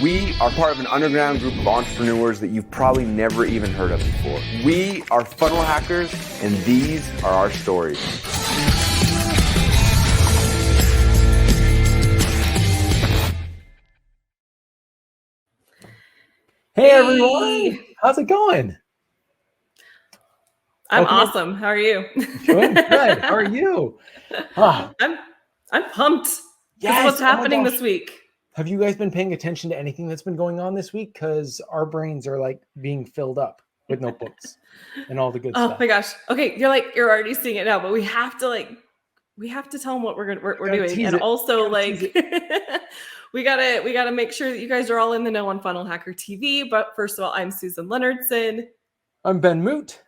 We are part of an underground group of entrepreneurs that you've probably never even heard of before. We are funnel hackers, and these are our stories. Hey everyone, how's it going? I'm awesome. How are you? Doing good. How are you? I'm pumped. Yes. What's happening this week? Have you guys been paying attention to anything that's been going on this week? Because our brains are like being filled up with notebooks and all the good stuff. Oh my gosh. Okay, you're already seeing it now, but we have to tell them what we're doing, and also we gotta make sure that you guys are all in the know on Funnel Hacker TV. But first of all, I'm Susan Leonardson. I'm Ben Moot.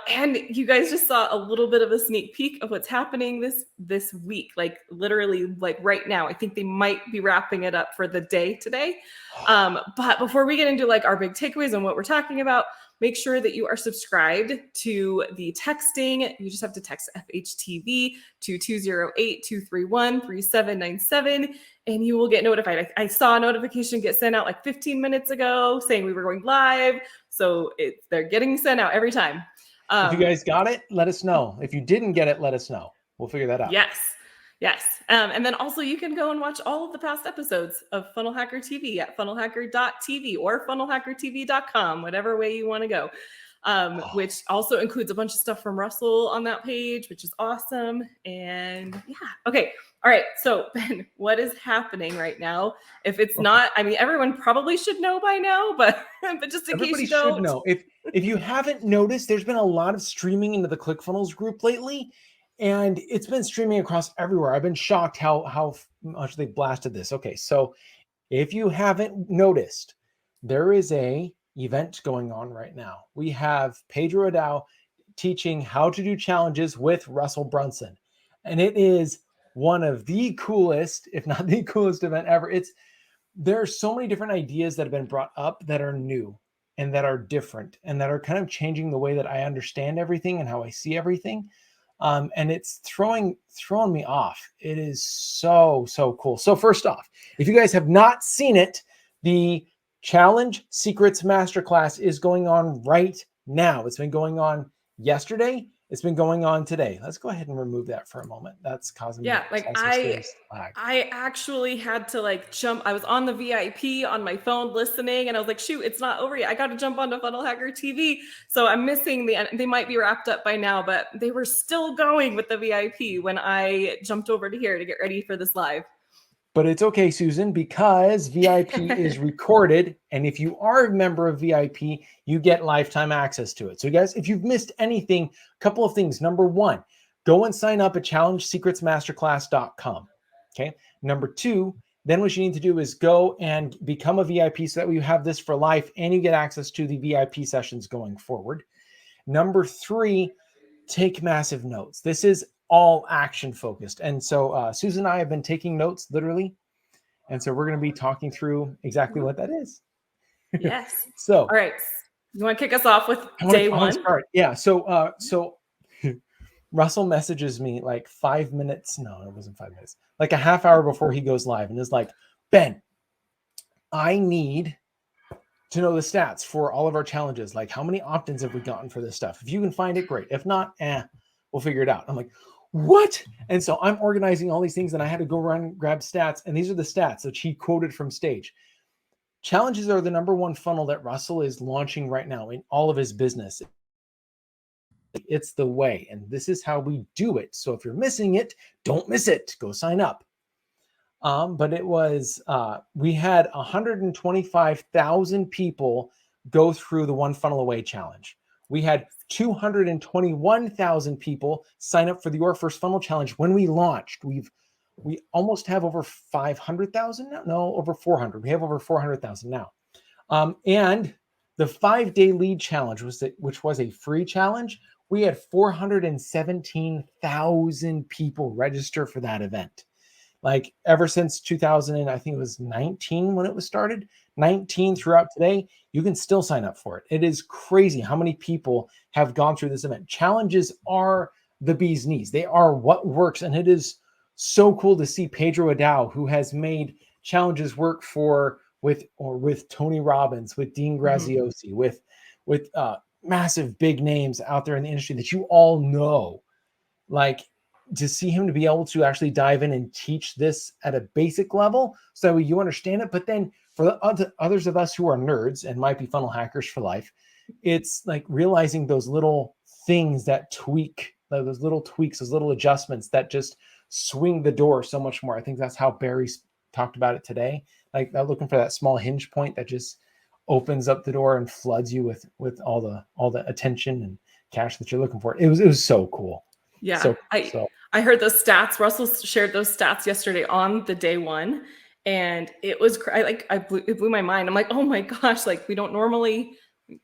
And you guys just saw a little bit of a sneak peek of what's happening this week, like literally like right now. I think they might be wrapping it up for the day today. But before we get into like our big takeaways and what we're talking about, make sure that you are subscribed to the texting. You just have to text FHTV to 208-231-3797 and you will get notified. I saw a notification get sent out like 15 minutes ago saying we were going live. So they're getting sent out every time. If you guys got it, let us know. If you didn't get it, let us know. We'll figure that out. Yes. And then also you can go and watch all of the past episodes of Funnel Hacker TV at FunnelHacker.TV or FunnelHackerTV.com, whatever way you want to go. Which also includes a bunch of stuff from Russell on that page, which is awesome. And yeah. Okay. All right. So Ben, what is happening right now? If it's not, I mean, everyone probably should know by now, but just in case you don't. Should know. If you haven't noticed, there's been a lot of streaming into the ClickFunnels group lately, and it's been streaming across everywhere. I've been shocked how much they blasted this. Okay. So if you haven't noticed, there is a event going on right now. We have Pedro Adao teaching how to do challenges with Russell Brunson. And it is one of the coolest, if not the coolest event ever. There are so many different ideas that have been brought up that are new and that are different and that are kind of changing the way that I understand everything and how I see everything. And it's throwing me off. It is so cool. So first off, if you guys have not seen it, the Challenge Secrets Masterclass is going on right now. It's been going on yesterday. It's been going on today. Let's go ahead and remove that for a moment. That's causing me I actually had to jump. I was on the VIP on my phone listening, and I was like, shoot, it's not over yet. I got to jump onto Funnel Hacker TV. So I'm missing they might be wrapped up by now, but they were still going with the VIP when I jumped over to here to get ready for this live. But it's okay, Susan, because VIP is recorded. And if you are a member of VIP, you get lifetime access to it. So guys, if you've missed anything, a couple of things. Number one, go and sign up at challengesecretsmasterclass.com. Okay. Number two, then what you need to do is go and become a VIP so that you have this for life and you get access to the VIP sessions going forward. Number three, take massive notes. This is all action focused. And so Susan and I have been taking notes literally. And so we're going to be talking through exactly what that is. Yes. So, all right. You want to kick us off with day one? Yeah. So Russell messages me like 5 minutes. No, it wasn't 5 minutes, like a half hour before he goes live and is like, Ben, I need to know the stats for all of our challenges. Like how many opt-ins have we gotten for this stuff? If you can find it, great. If not, we'll figure it out. I'm like, what? And so I'm organizing all these things and I had to go run, grab stats. And these are the stats that he quoted from stage. Challenges are the number one funnel that Russell is launching right now in all of his business. It's the way, and this is how we do it. So if you're missing it, don't miss it. Go sign up. But it was, we had 125,000 people go through the One Funnel Away challenge. We had 221,000 people sign up for the Your First Funnel Challenge when we launched. We almost have over 500,000 now. No, over 400. We have over 400,000 now. And the 5-day lead challenge which was a free challenge. We had 417,000 people register for that event. Like ever since 2000, I think it was 19 when it was started, 19 throughout today, you can still sign up for it. It is crazy how many people have gone through this event. Challenges are the bee's knees. They are what works. And it is so cool to see Pedro Adao, who has made challenges work for with Tony Robbins, with Dean Graziosi, with massive big names out there in the industry that you all know, like to see him to be able to actually dive in and teach this at a basic level so you understand it. But then for the others of us who are nerds and might be funnel hackers for life, it's like realizing those little things that tweak, those little tweaks, those little adjustments that just swing the door so much more. I think that's how Barry talked about it today. Like looking for that small hinge point that just opens up the door and floods you with all the attention and cash that you're looking for. It was so cool. Yeah. So, I heard those stats. Russell shared those stats yesterday on the day one, and it was it blew my mind. I'm like, oh my gosh, like we don't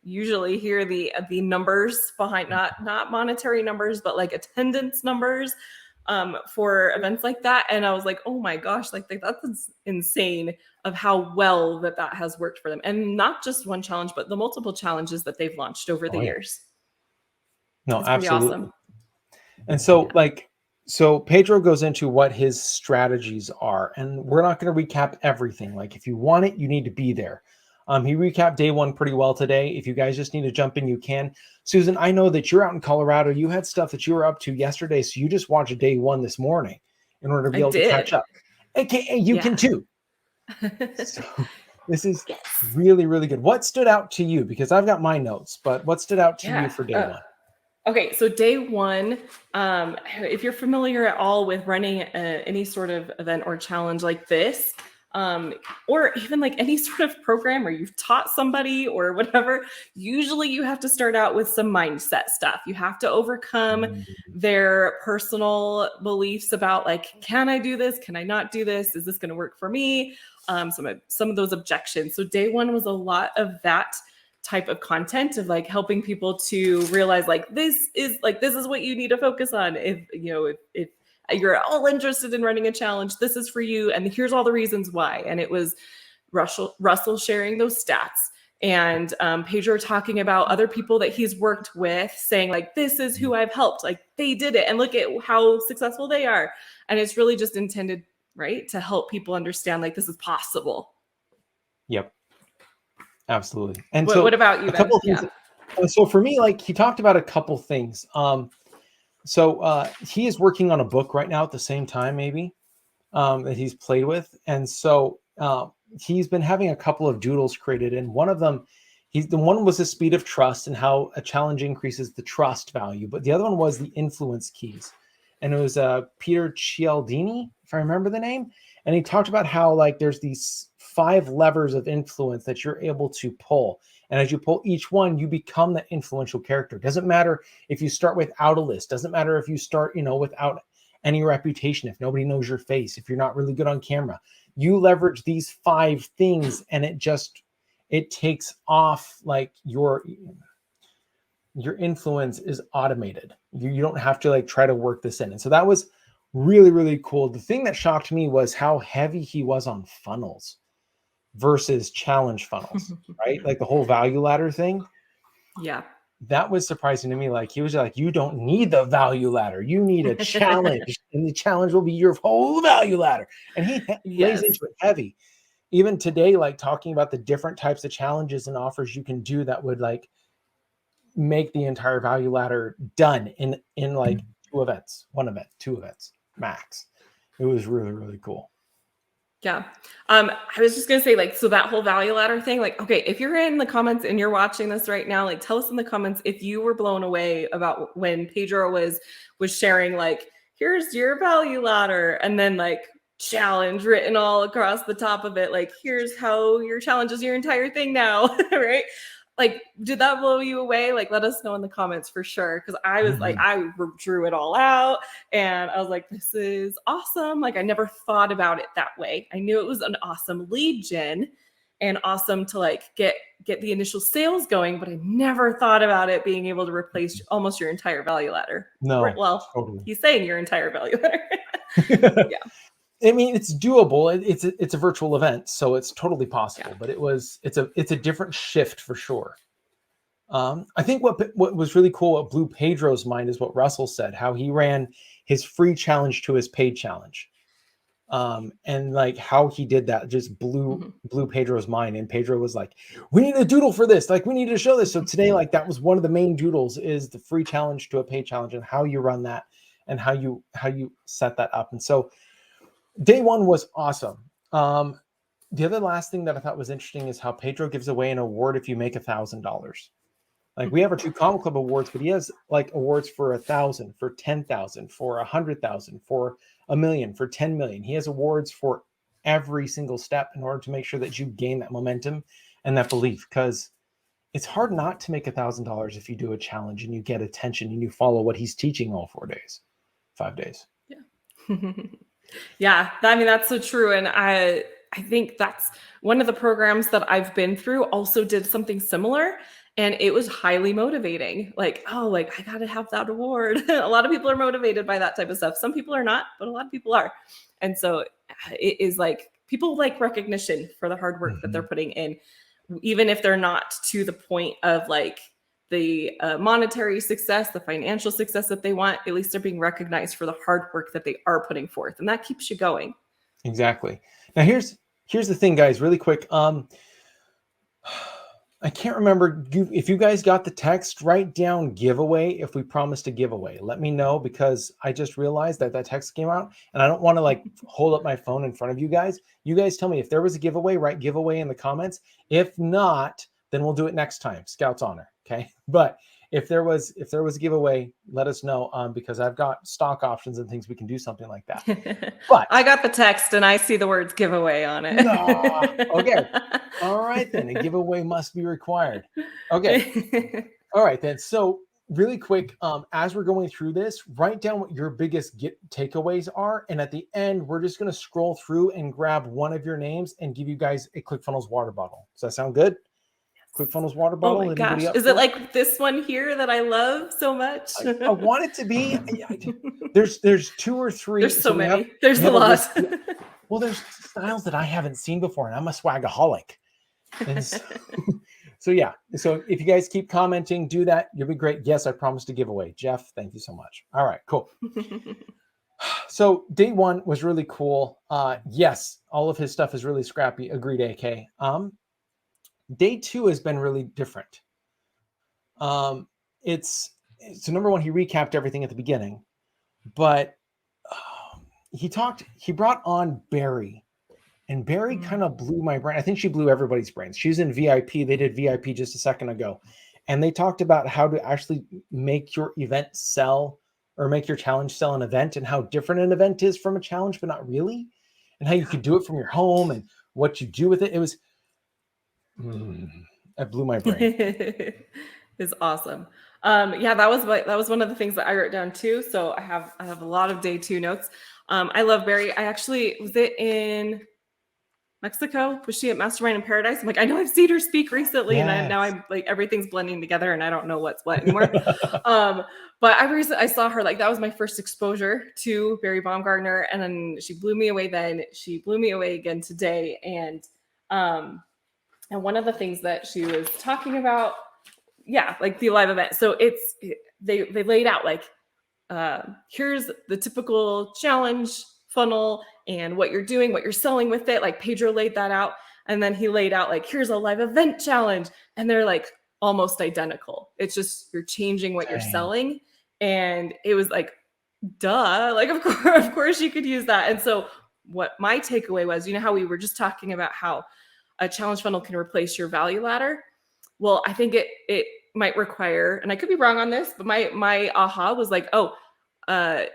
usually hear the numbers behind, not monetary numbers, but like attendance numbers for events like that. And I was like, oh my gosh, like that's insane of how well that has worked for them. And not just one challenge, but the multiple challenges that they've launched over the years. No, it's absolutely. pretty awesome. And so so Pedro goes into what his strategies are, and we're not going to recap everything. Like if you want it, you need to be there. He recapped day one pretty well today. If you guys just need to jump in, you can. Susan, I know that you're out in Colorado. You had stuff that you were up to yesterday, so you just watched day one this morning in order to be able to catch up. Okay, you can too. So this is really, really good. What stood out to you? Because I've got my notes, but what stood out to you for day one? Okay, so day one, if you're familiar at all with running any sort of event or challenge like this, or even like any sort of program, or you've taught somebody or whatever, usually you have to start out with some mindset stuff. You have to overcome their personal beliefs about like, can I do this? Can I not do this? Is this going to work for me? Some of those objections. So day one was a lot of that type of content of like helping people to realize like this is what you need to focus on. If you're all interested in running a challenge, this is for you, and here's all the reasons why. And it was Russell sharing those stats, and Pedro talking about other people that he's worked with, saying like, this is who I've helped, like they did it and look at how successful they are. And it's really just intended, right, to help people understand like this is possible. Yep. Absolutely. And what about you? A couple of things. So for me, like he talked about a couple things. So he is working on a book right now at the same time, maybe that he's played with. And so he's been having a couple of doodles created. And one of them, the one was the speed of trust and how a challenge increases the trust value. But the other one was the influence keys. And it was Peter Cialdini, if I remember the name. And he talked about how like there's these 5 levers of influence that you're able to pull. And as you pull each one, you become that influential character. Doesn't matter if you start without a list. Doesn't matter if you start, without any reputation, if nobody knows your face, if you're not really good on camera. You leverage these 5 things and it takes off, like your influence is automated. You don't have to like try to work this in. And so that was really, really cool. The thing that shocked me was how heavy he was on funnels versus challenge funnels, right? Like the whole value ladder thing. Yeah. That was surprising to me. Like he was like, you don't need the value ladder. You need a challenge and the challenge will be your whole value ladder. And he lays into it heavy. Even today, like talking about the different types of challenges and offers you can do that would like make the entire value ladder done in like 2 events, 1 event, 2 events max. It was really, really cool. Yeah. I was just going to say like, so that whole value ladder thing, like, okay, if you're in the comments and you're watching this right now, like tell us in the comments if you were blown away about when Pedro was sharing, like, here's your value ladder. And then like challenge written all across the top of it. Like, here's how your challenge is your entire thing now. Right. Like, did that blow you away? Like, let us know in the comments for sure. Cause I was like, I drew it all out and I was like, this is awesome. Like, I never thought about it that way. I knew it was an awesome lead gen and awesome to like get the initial sales going, but I never thought about it being able to replace almost your entire value ladder. No, well, totally. He's saying your entire value ladder. Yeah. I mean, it's doable. It's a virtual event, so it's totally possible. Yeah. But it's a different shift for sure. I think what was really cool, what blew Pedro's mind is what Russell said, how he ran his free challenge to his paid challenge. And like how he did that just blew Pedro's mind. And Pedro was like, we need a doodle for this. Like we need to show this. So today, like that was one of the main doodles is the free challenge to a paid challenge and how you run that and how you set that up. And so day one was awesome. The other last thing that I thought was interesting is how Pedro gives away an award if you make $1,000. Like we have our 2 Common Club awards, but he has like awards for 1,000, for 10,000, for 100,000, for $1 million, for 10 million. He has awards for every single step in order to make sure that you gain that momentum and that belief, because it's hard not to make $1,000 if you do a challenge and you get attention and you follow what he's teaching all 4 days, 5 days. Yeah. Yeah. I mean, that's so true. And I think that's one of the programs that I've been through also did something similar. And it was highly motivating. Like, oh, like I got to have that award. A lot of people are motivated by that type of stuff. Some people are not, but a lot of people are. And so it is like people like recognition for the hard work that they're putting in, even if they're not to the point of like the monetary success, the financial success that they want. At least they're being recognized for the hard work that they are putting forth. And that keeps you going. Exactly. Now here's the thing, guys, really quick. I can't remember if you guys got the text. Write down giveaway if we promised a giveaway. Let me know, because I just realized that text came out and I don't want to like hold up my phone in front of you guys. You guys tell me if there was a giveaway. Write giveaway in the comments. If not, then we'll do it next time. Scout's honor. Okay. But if there was a giveaway, let us know, because I've got stock options and things we can do something like that. But I got the text and I see the words giveaway on it. No. Okay. All right, then a giveaway must be required. Okay. All right, then. So really quick, as we're going through this, write down what your biggest takeaways are. And at the end, we're just going to scroll through and grab one of your names and give you guys a ClickFunnels water bottle. Does that sound good? ClickFunnels water bottle. Oh my gosh. Is it like this one here that I love so much? I want it to be. There's 2 or 3. There's so many. There's a lot. Well, there's styles that I haven't seen before, and I'm a swagaholic. And so yeah. So if you guys keep commenting, do that. You'll be great. Yes, I promised a giveaway. Jeff, thank you so much. All right, cool. So day 1 was really cool. Yes, all of his stuff is really scrappy. Agreed, AK. Day 2 has been really different. So number 1, he recapped everything at the beginning, but he brought on Barry, and Barry kind of blew my brain. I think she blew everybody's brains. She's in VIP. They did VIP just a second ago, and they talked about how to actually make your event sell, or make your challenge sell an event, and how different an event is from a challenge, but not really, and how you could do it from your home and what you do with it. It was, that blew my brain. It's awesome. Yeah, that was one of the things that I wrote down too. So I have a lot of day 2 notes. I love Barry. I actually was it in Mexico. Was she at Mastermind in Paradise? I'm like, I know I've seen her speak recently, Yes. and now I'm like everything's blending together, and I don't know what's what anymore. But I saw her, like that was my first exposure to Barry Baumgartner, and then she blew me away. Then she blew me away again today, and one of the things that she was talking about, yeah, like the live event. So they laid out like, here's the typical challenge funnel and what you're doing, what you're selling with it. Like Pedro laid that out. And then he laid out like, here's a live event challenge. And they're like almost identical. It's just, you're changing what you're selling. And it was like, duh, like, of course you could use that. And so what my takeaway was, you know how we were just talking about how a challenge funnel can replace your value ladder? Well, I think it might require, and I could be wrong on this, but my aha was like,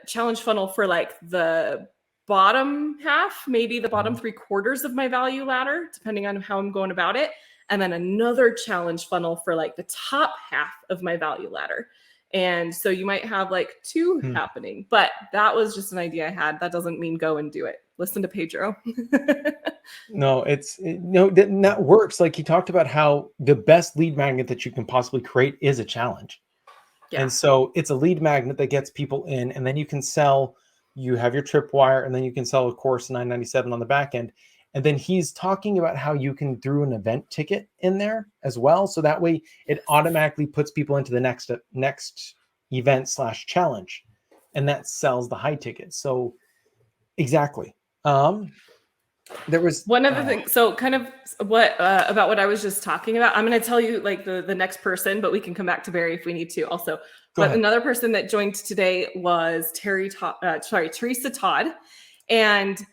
challenge funnel for like the bottom half, maybe the bottom 3/4 of my value ladder, depending on how I'm going about it. And then another challenge funnel for like the top half of my value ladder. And so you might have like 2 happening, but that was just an idea I had. That doesn't mean go and do it. Listen to Pedro. No, that works. Like he talked about how the best lead magnet that you can possibly create is a challenge. Yeah. And so it's a lead magnet that gets people in, and then you can sell, you have your tripwire, and then you can sell a course $9.97 on the back end. And then he's talking about how you can throw an event ticket in there as well. So that way it automatically puts people into the next event / challenge, and that sells the high ticket. So exactly. There was one of the things, so kind of what about what I was just talking about. I'm going to tell you like the next person, but we can come back to Barry if we need to also. But another person that joined today was Teresa Todd. And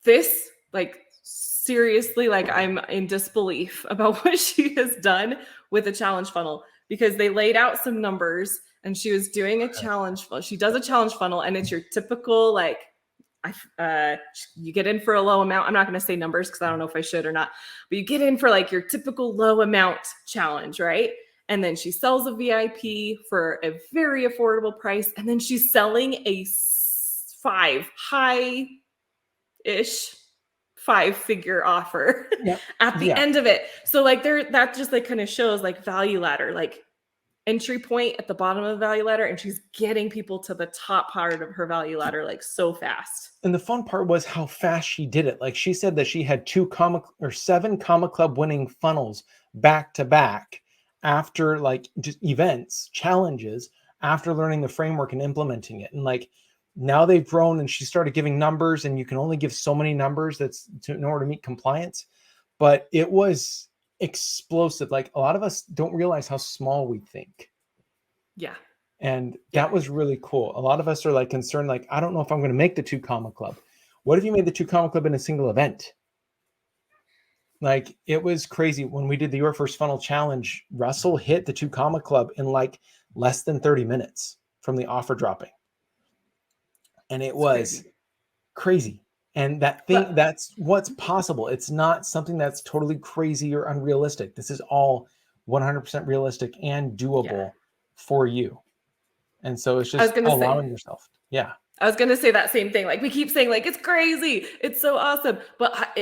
this, like, seriously, like, I'm in disbelief about what she has done with a challenge funnel, because they laid out some numbers and she was doing a challenge. She does a challenge funnel, and it's your typical, like, you get in for a low amount. I'm not going to say numbers because I don't know if I should or not, but you get in for like your typical low amount challenge, right? And then she sells a VIP for a very affordable price. And then she's selling a five-figure offer at the end of it. So like that just like kind of shows like value ladder, like entry point at the bottom of the value ladder, and she's getting people to the top part of her value ladder like so fast. And the fun part was how fast she did it. Like she said that she had 7 Comma Club winning funnels back to back after like just events, challenges, after learning the framework and implementing it. And like now they've grown, and she started giving numbers, and you can only give so many numbers in order to meet compliance. But it was explosive. Like a lot of us don't realize how small we think. Yeah. And that was really cool. A lot of us are like concerned, like, I don't know if I'm going to make the 2 Comma Club. What if you made the 2 Comma Club in a single event? Like, it was crazy. When we did the Your First Funnel Challenge, Russell hit the 2 Comma Club in like less than 30 minutes from the offer dropping. And it was crazy. And that's what's possible. It's not something that's totally crazy or unrealistic. This is all 100% realistic and doable for you. And so it's just allowing yourself. Yeah. I was going to say that same thing. Like we keep saying like, it's crazy. It's so awesome. But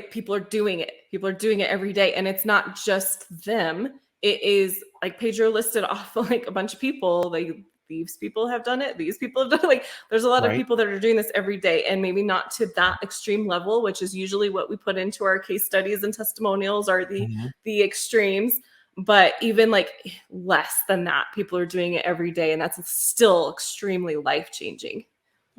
people are doing it. People are doing it every day. And it's not just them. It is like Pedro listed off like a bunch of people. Like these people have done it. These people have done it. Like there's a lot of people that are doing this every day, and maybe not to that extreme level, which is usually what we put into our case studies and testimonials are the extremes. But even like less than that, people are doing it every day. And that's still extremely life-changing.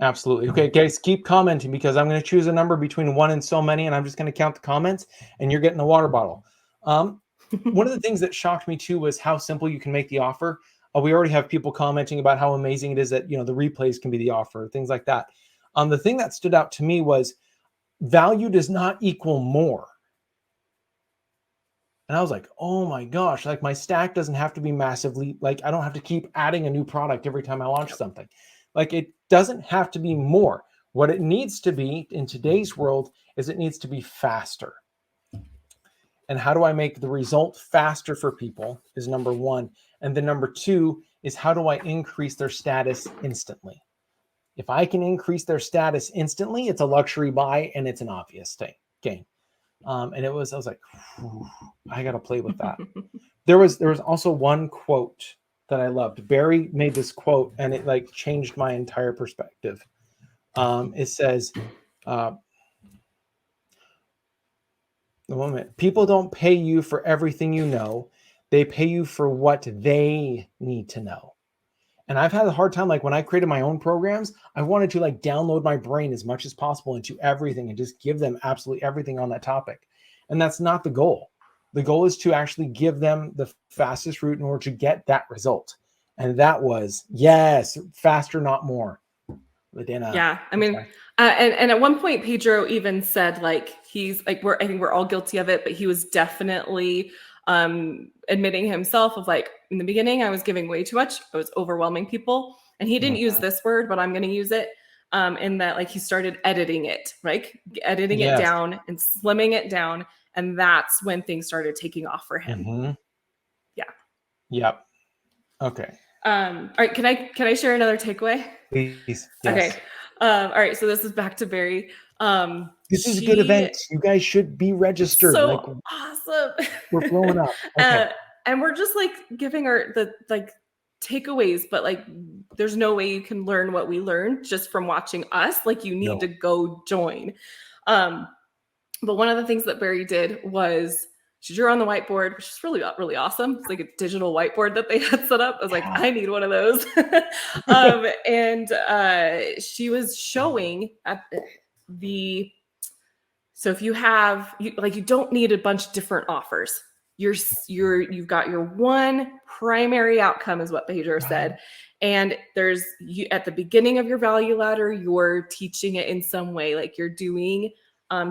Absolutely. Okay, guys, keep commenting, because I'm going to choose a number between 1 and so many, and I'm just going to count the comments, and you're getting a water bottle. One of the things that shocked me too was how simple you can make the offer. We already have people commenting about how amazing it is that, the replays can be the offer, things like that. The thing that stood out to me was value does not equal more. And I was like, oh my gosh, like my stack doesn't have to be massively, like I don't have to keep adding a new product every time I launch something. Like it doesn't have to be more. What it needs to be in today's world is it needs to be faster. And how do I make the result faster for people is number 1. And then number 2 is how do I increase their status instantly? If I can increase their status instantly, it's a luxury buy and it's an obvious gain. And I was like, I got to play with that. There was also one quote that I loved. Barry made this quote and it like changed my entire perspective. It says, people don't pay you for everything you know. They pay you for what they need to know. And I've had a hard time, like when I created my own programs, I wanted to like download my brain as much as possible into everything and just give them absolutely everything on that topic. And that's not the goal. The goal is to actually give them the fastest route in order to get that result. And that was, yes, faster, not more. Yeah. I mean, and at one point, Pedro even said like, he's like, I think we're all guilty of it, but he was definitely admitting himself of like, in the beginning, I was giving way too much. I was overwhelming people. And he didn't use this word, but I'm going to use it in that like he started editing it, right? Editing it down and slimming it down. And that's when things started taking off for him. Yeah. Yep. Okay. All right. Can I share another takeaway? Please. Yes. Okay. All right. So this is back to Barry. This is a good event. You guys should be registered. So like, awesome. We're blowing up. Okay. And we're just like giving the takeaways, but like there's no way you can learn what we learned just from watching us. Like you need to go join. But one of the things that Barry did was she drew on the whiteboard, which is really, really awesome. It's like a digital whiteboard that they had set up. I was like, I need one of those. She was showing at so if you have, you don't need a bunch of different offers. You've got your one primary outcome is what Pedro said. And there's at the beginning of your value ladder, you're teaching it in some way, like you're doing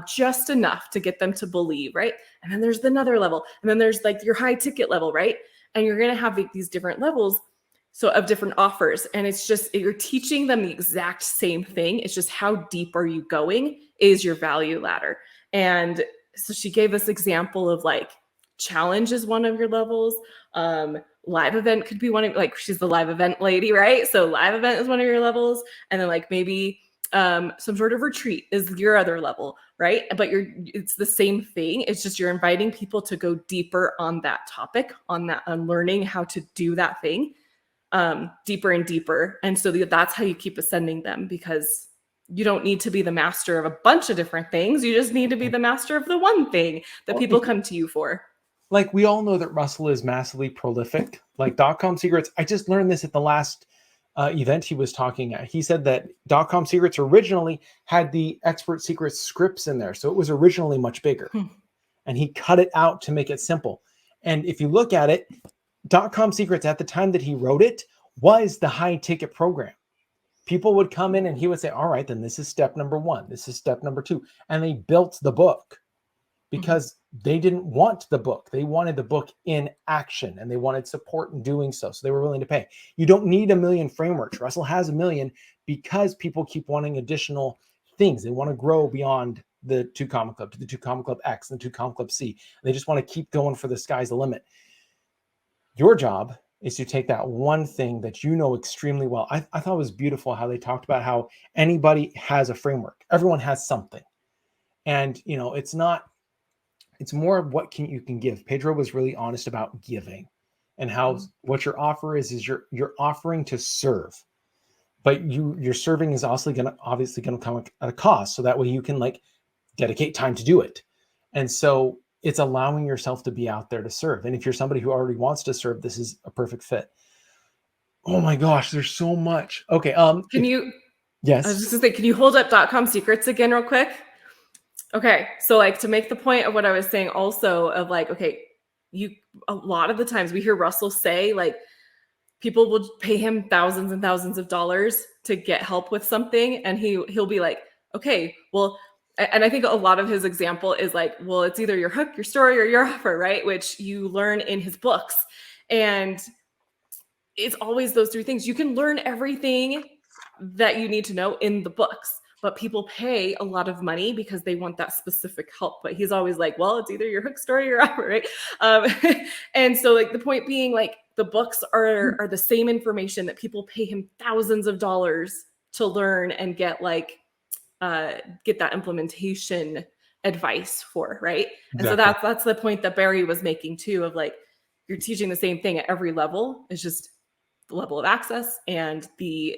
just enough to get them to believe, right? And then there's another level, and then there's like your high ticket level, right? And you're going to have these different levels, so of different offers. And it's just, you're teaching them the exact same thing. It's just how deep are you going is your value ladder. And so she gave this example of like challenge is one of your levels. Live event could be one of, like, she's the live event lady, right? So live event is one of your levels. And then like maybe some sort of retreat is your other level, right? But it's the same thing. It's just you're inviting people to go deeper on that topic, on learning how to do that thing, deeper and deeper. And so that's how you keep ascending them, because you don't need to be the master of a bunch of different things. You just need to be the master of the one thing that people come to you for. Like, we all know that Russell is massively prolific. Like .com secrets, I just learned this at the last event he was talking at. He said that .com secrets originally had the expert secrets scripts in there. So it was originally much bigger. And he cut it out to make it simple. And if you look at it, .com secrets at the time that he wrote it was the high ticket program. People would come in and he would say, all right, then this is step number 1. This is step number 2. And they built the book because they didn't want the book. They wanted the book in action, and they wanted support in doing so. So they were willing to pay. You don't need 1 million frameworks. Russell has 1 million because people keep wanting additional things. They want to grow beyond the 2 Comma Club to the 2 Comma Club X and the 2 Comma Club C. They just want to keep going for the sky's the limit. Your job is to take that one thing that you know extremely well. I thought it was beautiful how they talked about how anybody has a framework. Everyone has something. And, you know, it's more of what you can give. Pedro was really honest about giving and how what your offer is you're offering to serve. But your serving is also obviously going to come at a cost. So that way you can like dedicate time to do it. And so it's allowing yourself to be out there to serve. And if you're somebody who already wants to serve, this is a perfect fit. Oh my gosh, there's so much. Okay. Yes. I was just gonna say, can you hold up .com secrets again real quick? Okay. So like, to make the point of what I was saying also of like, okay, a lot of the times we hear Russell say like, people will pay him thousands and thousands of dollars to get help with something. And he'll be like, okay, well, and I think a lot of his example is like, well, it's either your hook, your story, or your offer, right? Which you learn in his books. And it's always those 3 things. You can learn everything that you need to know in the books, but people pay a lot of money because they want that specific help. But he's always like, well, it's either your hook, story, or your offer, right? And so like the point being, like, the books are the same information that people pay him thousands of dollars to learn and get like, get that implementation advice for, right? Exactly. And so that's the point that Barry was making too, of like, you're teaching the same thing at every level. It's just the level of access and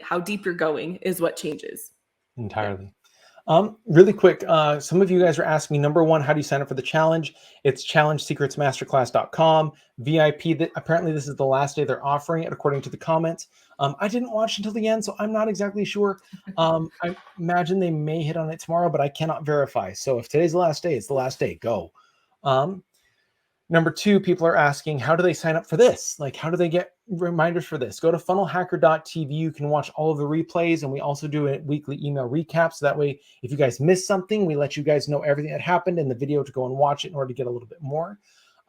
how deep you're going is what changes. Entirely. Really quick, some of you guys are asking me, number 1, how do you sign up for the challenge? It's challengesecretsmasterclass.com VIP. Apparently this is the last day they're offering it, according to the comments. I didn't watch until the end, so I'm not exactly sure. I imagine they may hit on it tomorrow, but I cannot verify. So if today's the last day, it's the last day. Go. Number 2, people are asking, how do they sign up for this? Like, how do they get reminders for this? Go to FunnelHacker.TV. You can watch all of the replays, and we also do a weekly email recap. So that way, if you guys miss something, we let you guys know everything that happened in the video to go and watch it in order to get a little bit more.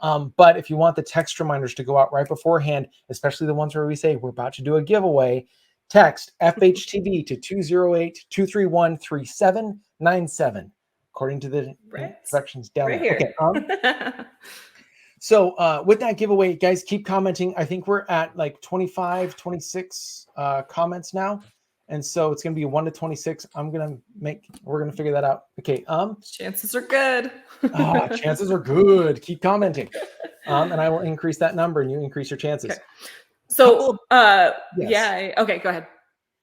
But if you want the text reminders to go out right beforehand, especially the ones where we say we're about to do a giveaway, text FHTV to 208-231-3797, according to the instructions down right there. Here. Okay. So with that giveaway, guys, keep commenting. I think we're at like 25, 26 comments now. And so it's going to be 1 to 26. we're going to figure that out. Okay. Chances are good. Chances are good. Keep commenting. And I will increase that number and you increase your chances. Okay. So, yes. yeah. Okay, go ahead.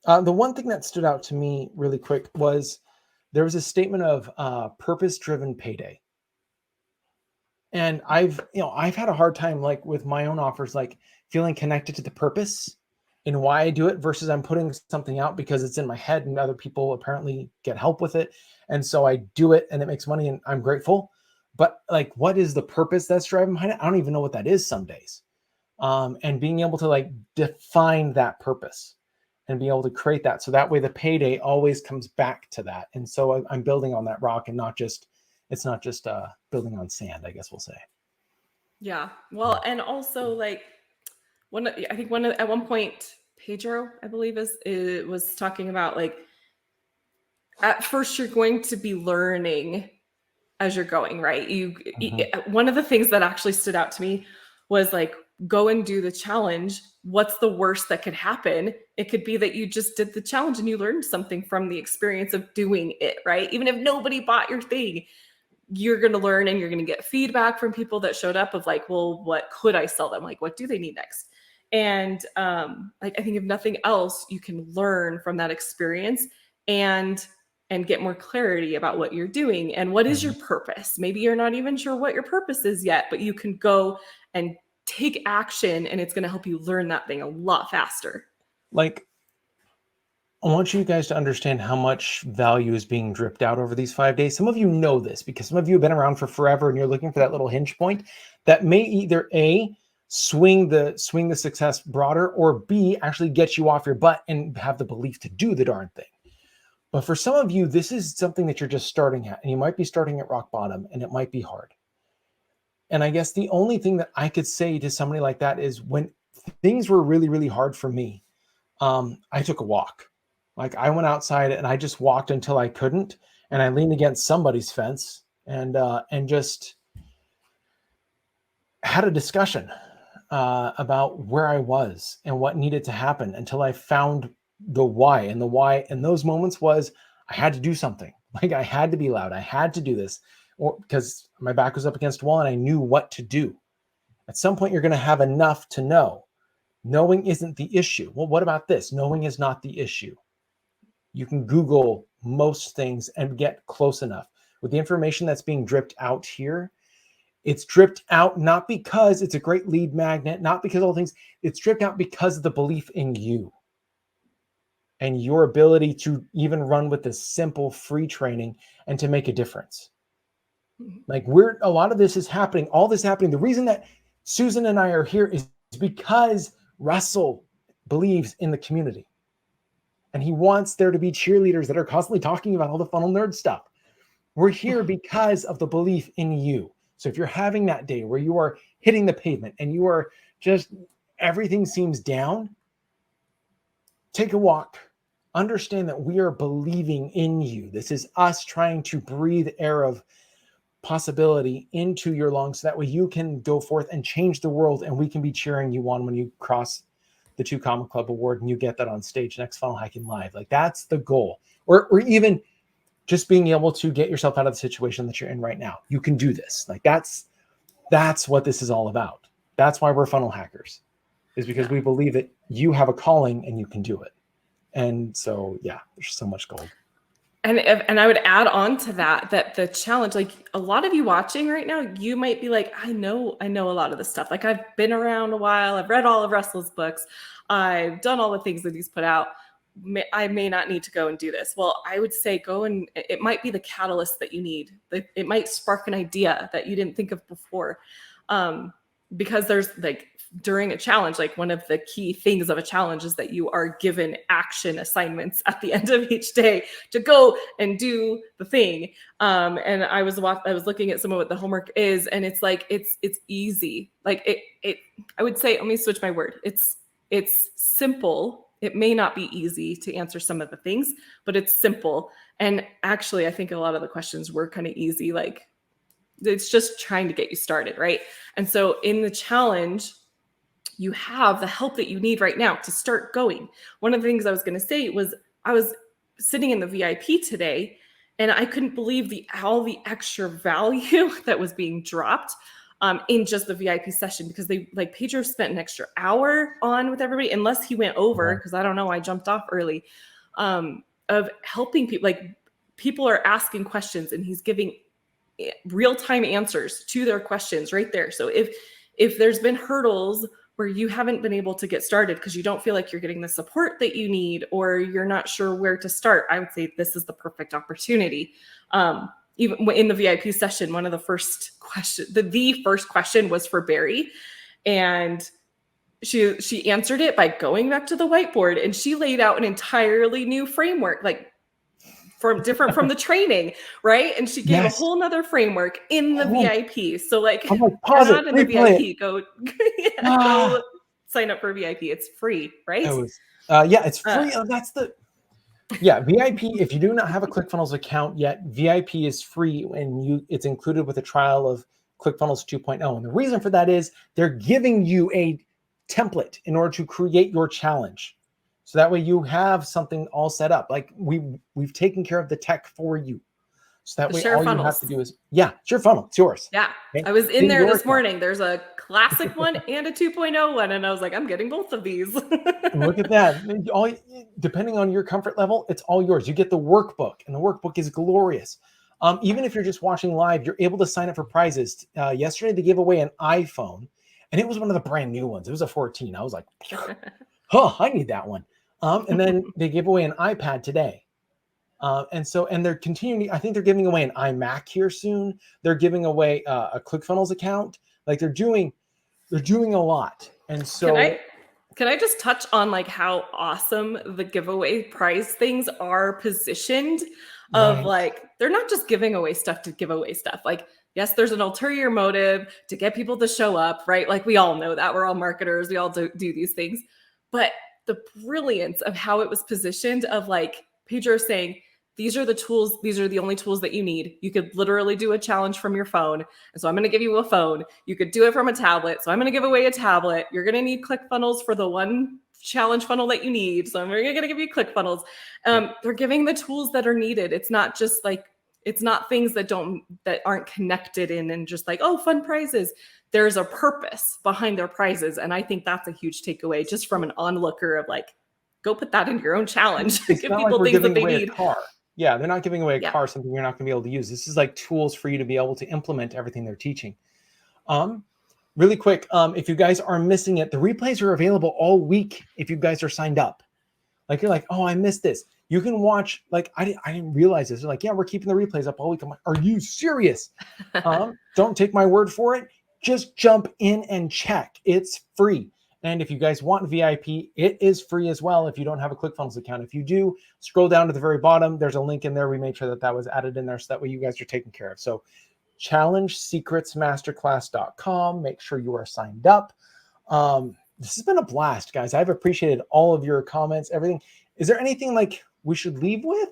The one thing that stood out to me really quick was there was a statement of purpose-driven payday. And I've had a hard time, like with my own offers, like feeling connected to the purpose and why I do it versus I'm putting something out because it's in my head and other people apparently get help with it. And so I do it and it makes money and I'm grateful. But like, what is the purpose that's driving behind it? I don't even know what that is some days. And being able to like define that purpose and be able to create that. So that way the payday always comes back to that. And so I'm building on that rock and it's not just building on sand, I guess we'll say. Yeah. Well, and also like at one point, Pedro, I believe was talking about like, at first you're going to be learning as you're going, right? One of the things that actually stood out to me was like, go and do the challenge. What's the worst that could happen? It could be that you just did the challenge and you learned something from the experience of doing it, right? Even if nobody bought your thing, you're going to learn and you're going to get feedback from people that showed up of like, well, what could I sell them? Like, what do they need next? And like, I think if nothing else, you can learn from that experience and get more clarity about what you're doing and what is your purpose. Maybe you're not even sure what your purpose is yet, but you can go and take action and it's going to help you learn that thing a lot faster. Like, I want you guys to understand how much value is being dripped out over these 5 days. Some of you know this because some of you have been around for forever and you're looking for that little hinge point that may either A, swing the success broader, or B, actually get you off your butt and have the belief to do the darn thing. But for some of you, this is something that you're just starting at, and you might be starting at rock bottom and it might be hard. And I guess the only thing that I could say to somebody like that is when things were really, really hard for me, I took a walk. Like I went outside and I just walked until I couldn't. And I leaned against somebody's fence and just had a discussion about where I was and what needed to happen until I found the why. And the why in those moments was I had to do something. Like I had to be loud. I had to do this, or because my back was up against a wall and I knew what to do. At some point, you're going to have enough to know. Knowing isn't the issue. Well, what about this? Knowing is not the issue. You can Google most things and get close enough. With the information that's being dripped out here, it's dripped out not because it's a great lead magnet, not because all things, it's dripped out because of the belief in you and your ability to even run with this simple free training and to make a difference. Like a lot of this is happening, all this happening. The reason that Susan and I are here is because Russell believes in the community. And he wants there to be cheerleaders that are constantly talking about all the funnel nerd stuff. We're here because of the belief in you. So if you're having that day where you are hitting the pavement and you are just, everything seems down, take a walk. Understand that we are believing in you. This is us trying to breathe air of possibility into your lungs so that way you can go forth and change the world, and we can be cheering you on when you cross the 2 Comma Club award and you get that on stage next Funnel Hacking Live. Like that's the goal. Or even just being able to get yourself out of the situation that you're in right now. You can do this. Like that's what this is all about. That's why we're funnel hackers, is because we believe that you have a calling and you can do it. And so, yeah, there's so much gold. And I would add on to that the challenge, like a lot of you watching right now, you might be like, I know a lot of this stuff. Like I've been around a while. I've read all of Russell's books. I've done all the things that he's put out. I may not need to go and do this. Well, I would say go and it might be the catalyst that you need. It might spark an idea that you didn't think of before. Because there's like during a challenge, like one of the key things of a challenge is that you are given action assignments at the end of each day to go and do the thing. And I was looking at some of what the homework is, and it's like, it's easy. Like I would say, let me switch my word. It's simple. It may not be easy to answer some of the things, but it's simple. And actually, I think a lot of the questions were kind of easy. Like it's just trying to get you started, right? And so in the challenge, you have the help that you need right now to start going. One of the things I was going to say was I was sitting in the VIP today and I couldn't believe all the extra value that was being dropped in just the VIP session, because Pedro spent an extra hour on with everybody, unless he went over, because I don't know, I jumped off early, of helping people. Like people are asking questions and he's giving real-time answers to their questions right there. So if there's been hurdles where you haven't been able to get started because you don't feel like you're getting the support that you need, or you're not sure where to start, I would say this is the perfect opportunity. Even in the VIP session, one of the first questions, the first question was for Barry, and she answered it by going back to the whiteboard, and she laid out an entirely new framework, like different from the training, right? And she gave a whole nother framework in the VIP. So like, I'm like, if pause you're it, not in the replay VIP, go go sign up for VIP. It's free, right? Yeah, it's free. That's the VIP. If you do not have a ClickFunnels account yet, VIP is free, and it's included with a trial of ClickFunnels 2.0. And the reason for that is they're giving you a template in order to create your challenge. So that way you have something all set up. Like we've taken care of the tech for you. So that way all you have to do is, it's your funnel. It's yours. Yeah. Okay? I was in there this morning. There's a classic one and a 2.0 one. And I was like, I'm getting both of these. Look at that. Depending on your comfort level, it's all yours. You get the workbook, and the workbook is glorious. Even if you're just watching live, you're able to sign up for prizes. Yesterday, they gave away an iPhone, and it was one of the brand new ones. It was a 14. I was like, I need that one. And then they gave away an iPad today. And they're continuing. I think they're giving away an iMac here soon. They're giving away a ClickFunnels account. Like they're doing a lot. And so can I just touch on like how awesome the giveaway prize things are positioned? Of like, they're not just giving away stuff to give away stuff. Like, yes, there's an ulterior motive to get people to show up, right? Like we all know that. We're all marketers. We all do these things. But the brilliance of how it was positioned, of like Pedro saying, these are the tools. These are the only tools that you need. You could literally do a challenge from your phone. And so I'm going to give you a phone. You could do it from a tablet. So I'm going to give away a tablet. You're going to need ClickFunnels for the one challenge funnel that you need. So I'm going to give you ClickFunnels. They're giving the tools that are needed. It's not just like, it's not things that aren't connected in and just like, oh, fun prizes. There's a purpose behind their prizes. And I think that's a huge takeaway just from an onlooker of like, go put that in your own challenge. Give people things that they need. Yeah, they're not giving away a car, something you're not going to be able to use. This is like tools for you to be able to implement everything they're teaching. Really quick, if you guys are missing it, the replays are available all week if you guys are signed up. Like you're like, oh, I missed this. You can watch, like, I didn't realize this. They're like, yeah, we're keeping the replays up all week. I'm like, are you serious? Don't take my word for it. Just jump in and check. It's free. And if you guys want VIP, it is free as well if you don't have a ClickFunnels account. If you do, scroll down to the very bottom. There's a link in there. We made sure that was added in there so that way you guys are taken care of. So challengesecretsmasterclass.com. Make sure you are signed up. This has been a blast, guys. I've appreciated all of your comments, everything. Is there anything like we should leave with?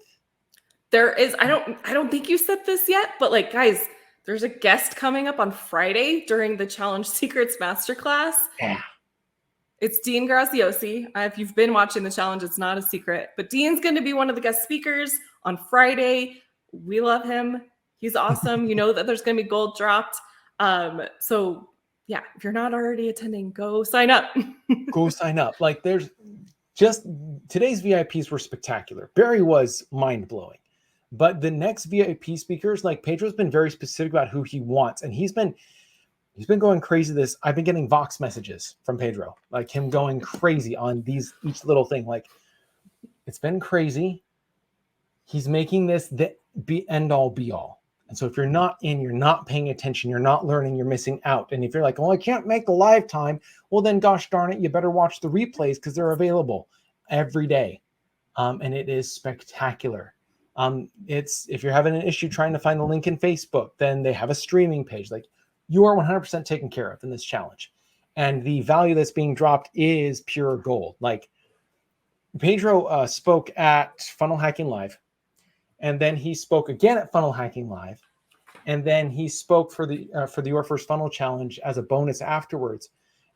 There is. I don't think you said this yet, but like, guys, there's a guest coming up on Friday during the Challenge Secrets Masterclass. Yeah. It's Dean Graziosi. If you've been watching the challenge, it's not a secret, but Dean's going to be one of the guest speakers on Friday. We love him. He's awesome. You know that there's going to be gold dropped. So yeah, if you're not already attending, go sign up. Go sign up. Like there's just today's VIPs were spectacular. Barry was mind blowing, but the next VIP speakers, like Pedro's been very specific about who he wants. And he's been going crazy. I've been getting Vox messages from Pedro, like him going crazy on each little thing. Like it's been crazy. He's making this the end all be all. And so if you're not paying attention, you're not learning, you're missing out. And if you're like, well, I can't make the live time, well then gosh darn it, you better watch the replays because they're available every day. And it is spectacular. If you're having an issue trying to find the link in Facebook, then they have a streaming page. Like you are 100% taken care of in this challenge. And the value that's being dropped is pure gold. Like Pedro spoke at Funnel Hacking Live. And then he spoke again at Funnel Hacking Live. And then he spoke for the Your First Funnel Challenge as a bonus afterwards.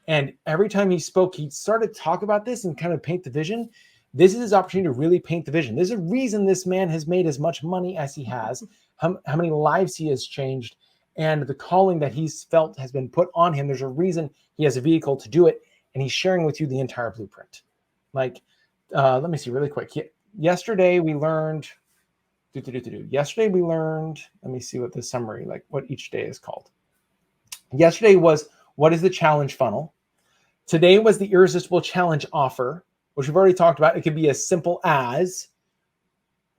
And every time he spoke, he started to talk about this and kind of paint the vision. This is his opportunity to really paint the vision. There's a reason this man has made as much money as he has, how many lives he has changed, and the calling that he's felt has been put on him. There's a reason he has a vehicle to do it, and he's sharing with you the entire blueprint. Like, let me see really quick. Yesterday we learned Yesterday we learned, let me see what the summary, like what each day is called. Yesterday was, what is the challenge funnel? Today was the irresistible challenge offer, which we've already talked about. It could be as simple as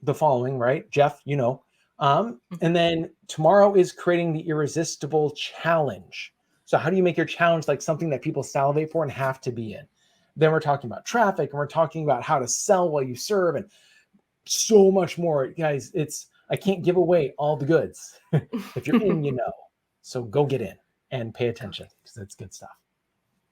the following, right? Jeff, you know. And then tomorrow is creating the irresistible challenge. So how do you make your challenge like something that people salivate for and have to be in? Then we're talking about traffic, and we're talking about how to sell while you serve, and so much more. Guys, I can't give away all the goods. If you're in, you know. So go get in and pay attention, because it's good stuff.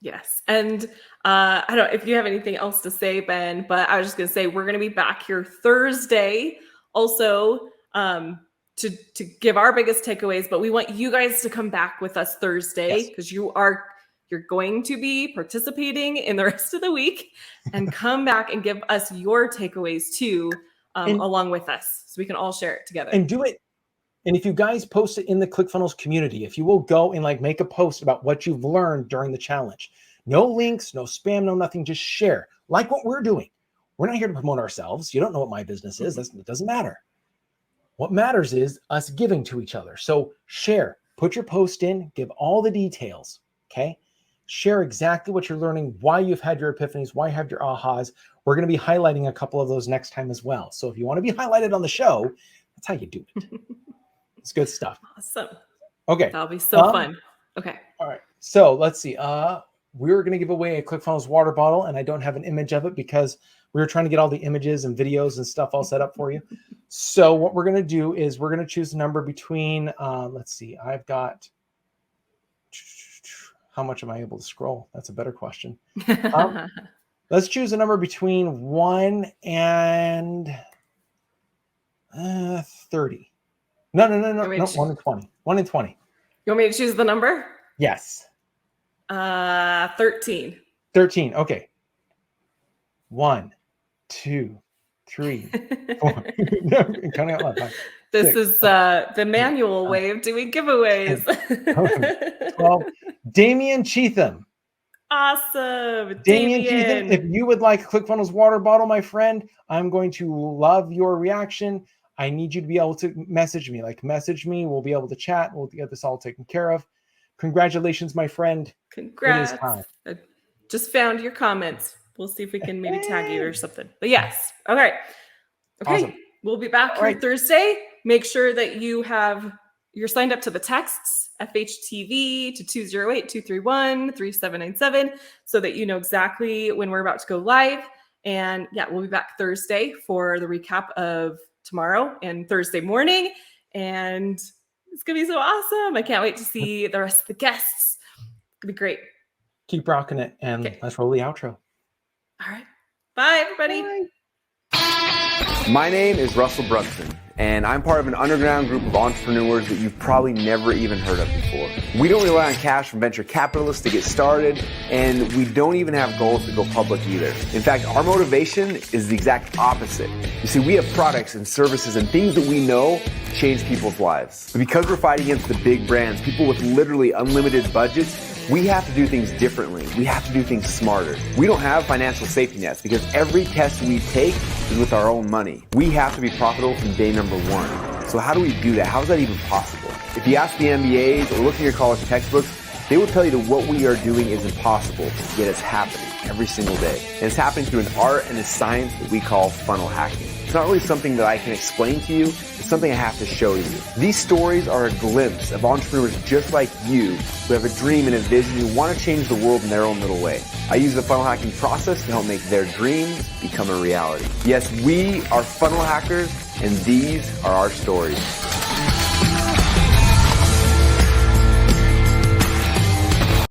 Yes. And I don't know if you have anything else to say, Ben, but I was just going to say, we're going to be back here Thursday also to give our biggest takeaways, but we want you guys to come back with us Thursday, because you're going to be participating in the rest of the week, and come back and give us your takeaways too, along with us, so we can all share it together. And do it. And if you guys post it in the ClickFunnels community, if you will go and like make a post about what you've learned during the challenge, no links, no spam, no nothing, just share like what we're doing. We're not here to promote ourselves. You don't know what my business is. It doesn't matter. What matters is us giving to each other. So share, put your post in, give all the details. Okay. Share exactly what you're learning, why you've had your epiphanies, why you have your ahas. We're going to be highlighting a couple of those next time as well. So if you want to be highlighted on the show, that's how you do it. It's good stuff. Awesome. Okay. That'll be so fun. Okay. All right. So let's see. We're going to give away a ClickFunnels water bottle, and I don't have an image of it because we were trying to get all the images and videos and stuff all set up for you. So what we're going to do is we're going to choose a number between, let's see, I've got, how much am I able to scroll? That's a better question. Let's choose a number between 1 and 30. No, 1 and 20. 1 and 20. You want me to choose the number? Yes. 13. 13. Okay. 1, 2, 3, 4. Counting out loud. This 6, is the manual way of doing giveaways. 12. Damian Cheatham. Awesome. Damian Cheatham, if you would like a ClickFunnels water bottle, my friend, I'm going to love your reaction. I need you to be able to message me. Message me. We'll be able to chat. We'll get this all taken care of. Congratulations, my friend. Congrats. I just found your comments. We'll see if we can maybe tag you or something. But yes. All right. Okay. Awesome. We'll be back here Thursday. Make sure that you're signed up to the texts, FHTV to 208-231-3797, so that you know exactly when we're about to go live. And yeah, we'll be back Thursday for the recap of tomorrow and Thursday morning. And it's going to be so awesome. I can't wait to see the rest of the guests. It's going to be great. Keep rocking it. And let's roll the outro. All right. Bye, everybody. Bye. My name is Russell Brunson, and I'm part of an underground group of entrepreneurs that you've probably never even heard of before. We don't rely on cash from venture capitalists to get started, and we don't even have goals to go public either. In fact, our motivation is the exact opposite. You see, we have products and services and things that we know change people's lives. But because we're fighting against the big brands, people with literally unlimited budgets, we have to do things differently. We have to do things smarter. We don't have financial safety nets because every test we take is with our own money. We have to be profitable from day number 1. So how do we do that? How is that even possible? If you ask the MBAs or look in your college textbooks, they will tell you that what we are doing is impossible, yet it's happening every single day. And it's happening through an art and a science that we call funnel hacking. It's not really something that I can explain to you. It's something I have to show you. These stories are a glimpse of entrepreneurs just like you who have a dream and a vision who want to change the world in their own little way. I use the funnel hacking process to help make their dreams become a reality. Yes, we are funnel hackers, and these are our stories.